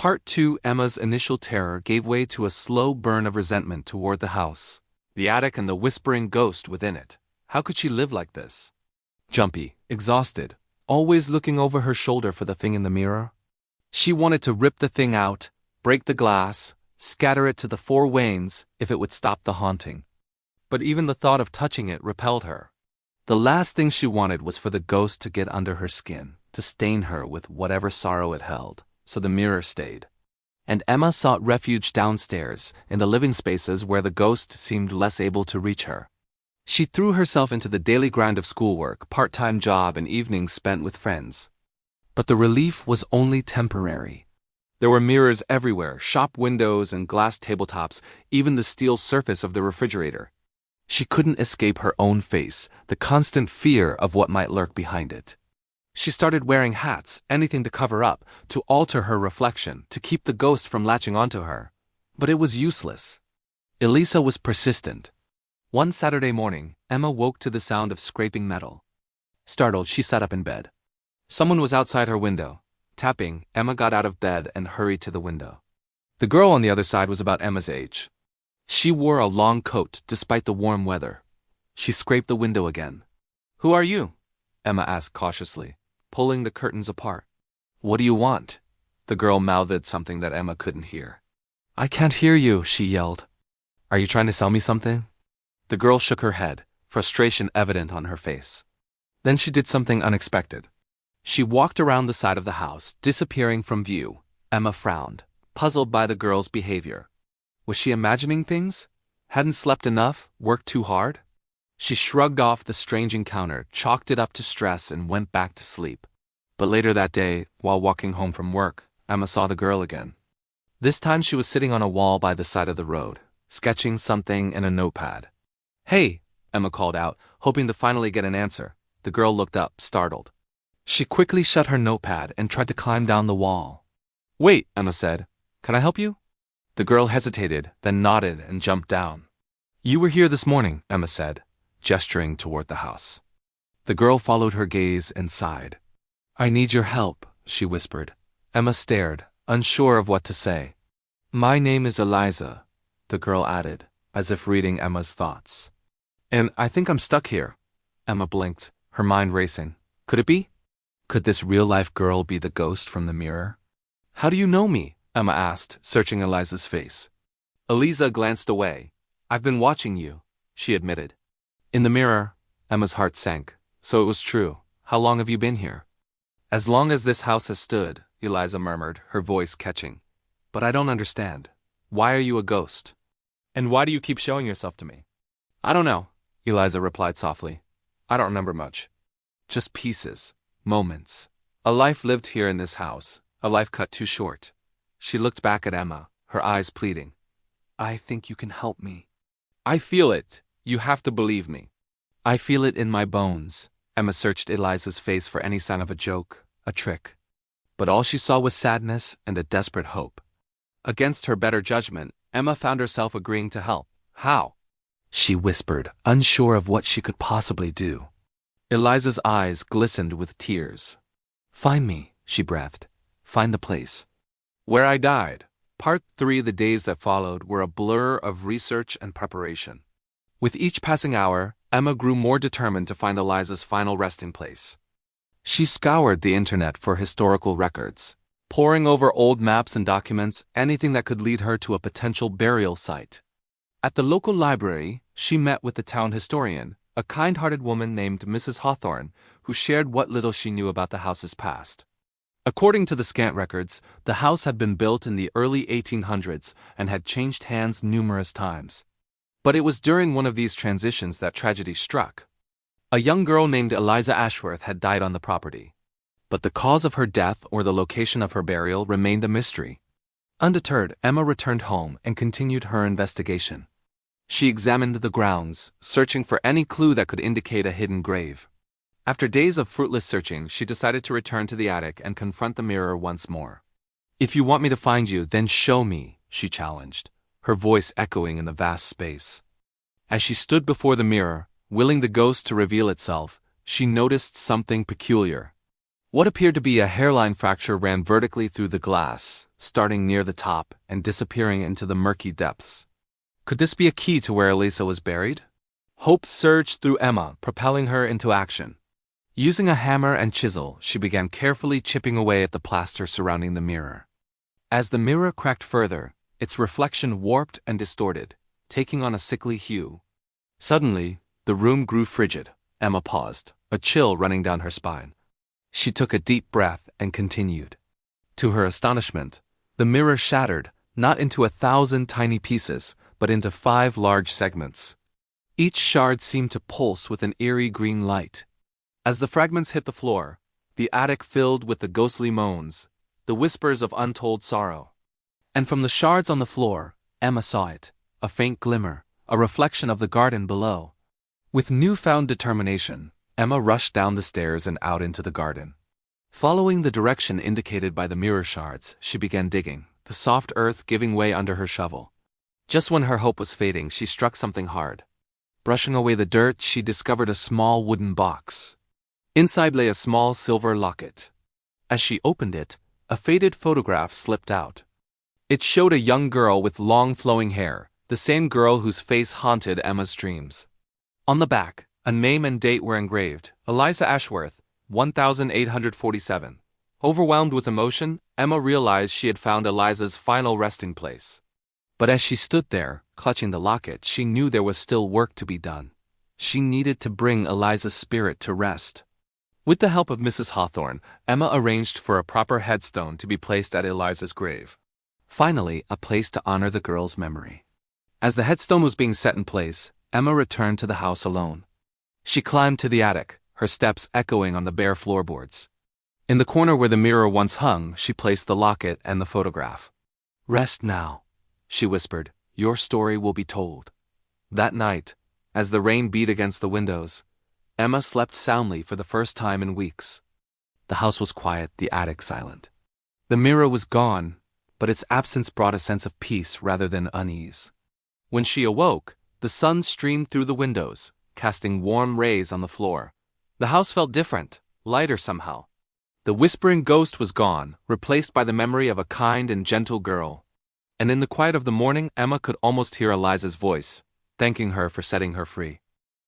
Part 2. Emma's initial terror gave way to a slow burn of resentment toward the house, the attic and the whispering ghost within it. How could she live like this? Jumpy, exhausted, always looking over her shoulder for the thing in the mirror. She wanted to rip the thing out, break the glass, scatter it to the four winds if it would stop the haunting. But even the thought of touching it repelled her. The last thing she wanted was for the ghost to get under her skin, to stain her with whatever sorrow it held, so the mirror stayed. And Emma sought refuge downstairs, in the living spaces where the ghost seemed less able to reach her. She threw herself into the daily grind of schoolwork, part-time job, and evenings spent with friends. But the relief was only temporary. There were mirrors everywhere, shop windows and glass tabletops, even the steel surface of the refrigerator. She couldn't escape her own face, the constant fear of what might lurk behind it. She started wearing hats, anything to cover up, to alter her reflection, to keep the ghost from latching onto her. But it was useless. Elisa was persistent. One Saturday morning, Emma woke to the sound of scraping metal. Startled, she sat up in bed. Someone was outside her window. Tapping, Emma got out of bed and hurried to the window. The girl on the other side was about Emma's age. She wore a long coat despite the warm weather. She scraped the window again. "Who are you?" Emma asked cautiously, pulling the curtains apart. "What do you want?" The girl mouthed something that Emma couldn't hear. "I can't hear you," she yelled. "Are you trying to sell me something?" The girl shook her head, frustration evident on her face. Then she did something unexpected. She walked around the side of the house, disappearing from view. Emma frowned, puzzled by the girl's behavior. Was she imagining things? Hadn't slept enough? Worked too hard? She shrugged off the strange encounter, chalked it up to stress, and went back to sleep. But later that day, while walking home from work, Emma saw the girl again. This time she was sitting on a wall by the side of the road, sketching something in a notepad. "Hey," Emma called out, hoping to finally get an answer. The girl looked up, startled. She quickly shut her notepad and tried to climb down the wall. "Wait," Emma said. "Can I help you?" The girl hesitated, then nodded and jumped down. "You were here this morning," Emma said, gesturing toward the house. The girl followed her gaze and sighed. "I need your help," she whispered. Emma stared, unsure of what to say. "My name is Eliza," the girl added, as if reading Emma's thoughts. "And I think I'm stuck here." Emma blinked, her mind racing. Could it be? Could this real-life girl be the ghost from the mirror? "How do you know me?" Emma asked, searching Eliza's face. Eliza glanced away. "I've been watching you," she admitted. In the mirror, Emma's heart sank. So it was true. "How long have you been here?" "As long as this house has stood," Eliza murmured, her voice catching. "But I don't understand. Why are you a ghost? And why do you keep showing yourself to me?" "I don't know," Eliza replied softly. "I don't remember much. Just pieces, moments. A life lived here in this house, a life cut too short." She looked back at Emma, her eyes pleading. "I think you can help me." "I feel it. You have to believe me." "I feel it in my bones." Emma searched Eliza's face for any sign of a joke, a trick. But all she saw was sadness and a desperate hope. Against her better judgment, Emma found herself agreeing to help. "How?" she whispered, unsure of what she could possibly do. Eliza's eyes glistened with tears. "Find me," she breathed. "Find the place where I died." Part 3. The days that followed were a blur of research and preparation. With each passing hour, Emma grew more determined to find Eliza's final resting place. She scoured the internet for historical records, poring over old maps and documents, anything that could lead her to a potential burial site. At the local library, she met with the town historian, a kind-hearted woman named Mrs. Hawthorne, who shared what little she knew about the house's past. According to the scant records, the house had been built in the early 1800s and had changed hands numerous times. But it was during one of these transitions that tragedy struck. A young girl named Eliza Ashworth had died on the property. But the cause of her death or the location of her burial remained a mystery. Undeterred, Emma returned home and continued her investigation. She examined the grounds, searching for any clue that could indicate a hidden grave. After days of fruitless searching, she decided to return to the attic and confront the mirror once more. "If you want me to find you, then show me," she challenged, her voice echoing in the vast space. As she stood before the mirror, willing the ghost to reveal itself, she noticed something peculiar. What appeared to be a hairline fracture ran vertically through the glass, starting near the top and disappearing into the murky depths. Could this be a key to where Elisa was buried? Hope surged through Emma, propelling her into action. Using a hammer and chisel, she began carefully chipping away at the plaster surrounding the mirror. As the mirror cracked further, its reflection warped and distorted, taking on a sickly hue. Suddenly, the room grew frigid. Emma paused, a chill running down her spine. She took a deep breath and continued. To her astonishment, the mirror shattered, not into 1,000 tiny pieces, but into 5 large segments. Each shard seemed to pulse with an eerie green light. As the fragments hit the floor, the attic filled with the ghostly moans, the whispers of untold sorrow. And from the shards on the floor, Emma saw it, a faint glimmer, a reflection of the garden below. With newfound determination, Emma rushed down the stairs and out into the garden. Following the direction indicated by the mirror shards, she began digging, the soft earth giving way under her shovel. Just when her hope was fading, she struck something hard. Brushing away the dirt, she discovered a small wooden box. Inside lay a small silver locket. As she opened it, a faded photograph slipped out. It showed a young girl with long flowing hair, the same girl whose face haunted Emma's dreams. On the back, a name and date were engraved: Eliza Ashworth, 1847. Overwhelmed with emotion, Emma realized she had found Eliza's final resting place. But as she stood there, clutching the locket, she knew there was still work to be done. She needed to bring Eliza's spirit to rest. With the help of Mrs. Hawthorne, Emma arranged for a proper headstone to be placed at Eliza's grave. Finally, a place to honor the girl's memory. As the headstone was being set in place, Emma returned to the house alone. She climbed to the attic, her steps echoing on the bare floorboards. In the corner where the mirror once hung, she placed the locket and the photograph. "Rest now," she whispered. "Your story will be told." That night, as the rain beat against the windows, Emma slept soundly for the first time in weeks. The house was quiet, the attic silent. The mirror was gone, but its absence brought a sense of peace rather than unease. When she awoke, the sun streamed through the windows, casting warm rays on the floor. The house felt different, lighter somehow. The whispering ghost was gone, replaced by the memory of a kind and gentle girl. And in the quiet of the morning, Emma could almost hear Eliza's voice, thanking her for setting her free.